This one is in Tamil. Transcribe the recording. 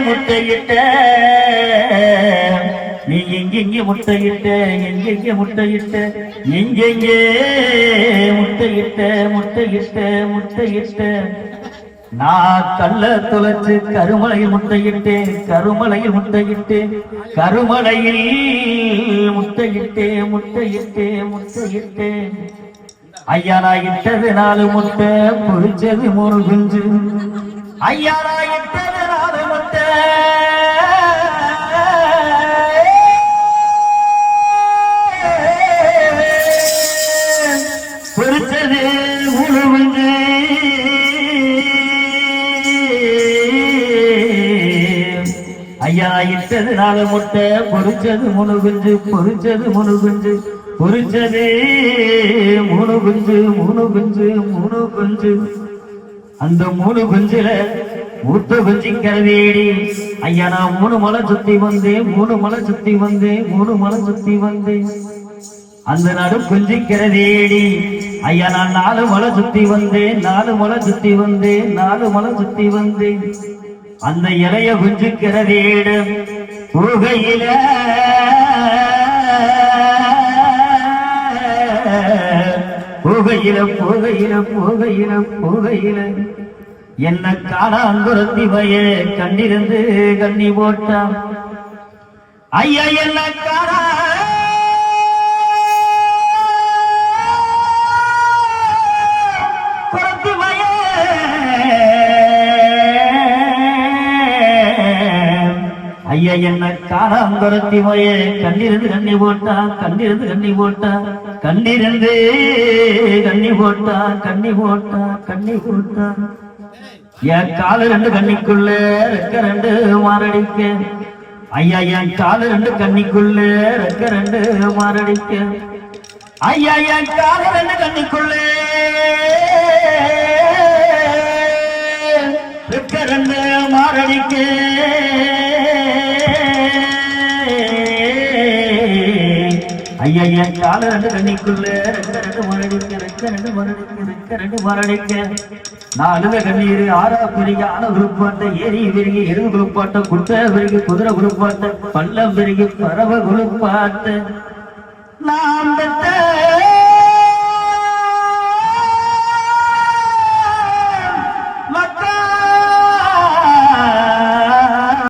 முட்டையிட்ட நீ எங்கெங்கே முட்டையிட்ட எங்கெங்கே முட்டையிட்ட எங்கெங்கே முட்டையிட்ட முட்டையிட்ட முட்டையிட்ட நான் கல்ல துளைச்சு கருமலையில் முட்டையிட்டேன் கருமலையில் முட்டையிட்டேன் கருமலையில் முட்டையிட்டேன் முட்டையிட்டேன் முட்டையிட்டேன் ஐயா நான் இட்டது 4 முட்டை பொரிச்சது 3 குஞ்சு ஐயா நான் இட்டது 4 முட்டை பொரிச்சது 3 குஞ்சு ஐயா இட்டது 4 முட்டை பொரிச்சது 3 குஞ்சு பொரிச்சது 3 குஞ்சு பொரிச்சது 3 குஞ்சு 3 குஞ்சு 3 குஞ்சு அந்த 3 குஞ்சுல மூத்த குஞ்சிக்கிற வேடி ஐயா நான் 3 மலை சுத்தி வந்தேன் 3 மலை சுத்தி வந்தேன் 3 மலை சுத்தி வந்தேன் அந்த நடு குஞ்சிக்கிற வேடி ஐயா நான் 4 மலை சுத்தி வந்தேன் 4 மலை சுத்தி வந்தேன் 4 மலை சுத்தி வந்தேன் அந்த இளைய குஞ்சுக்கிற வீடு புகையில புகையில புகையில புகையில புகையில என்ன காணாங்குரத்தி வய கண்ணிருந்து கண்ணி போட்டான் ஐயா என்ன காணா ஐயா என்ன காணாங்குரத்தி வய கண்ணிருந்து கண்ணி போட்டா கண்ணிருந்து கண்ணி போட்டா கண்ணிருந்து கண்ணி போட்டா கண்ணி போட்டா கண்ணி போட்டா என் காலு 2 கண்ணிக்குள்ள ரெக்க 2 மாரடிக்க ஐயா என் காலு 2 கண்ணிக்குள்ள ரெக்க 2 மாரடிக்க ஐயா என் காலு 2 கண்ணிக்குள்ள ரெக்க 2 மாரடிக்க ஐயா என் கால 2 கண்ணிக்குள்ள ரெக்க 2 மரடிக்க ரெக்க 2 மரடிக்க ரெக்க 2 மரடிக்க 4 கண்ணீர் 6 பெருகி ஆன குருப்பாட்ட ஏரி பெருகி எருது குருப்பாட்ட குட்டை பெருகி குதிரை குருப்பாட்ட பள்ளம் பெருகி பறவை குருப்பாட்ட நாம்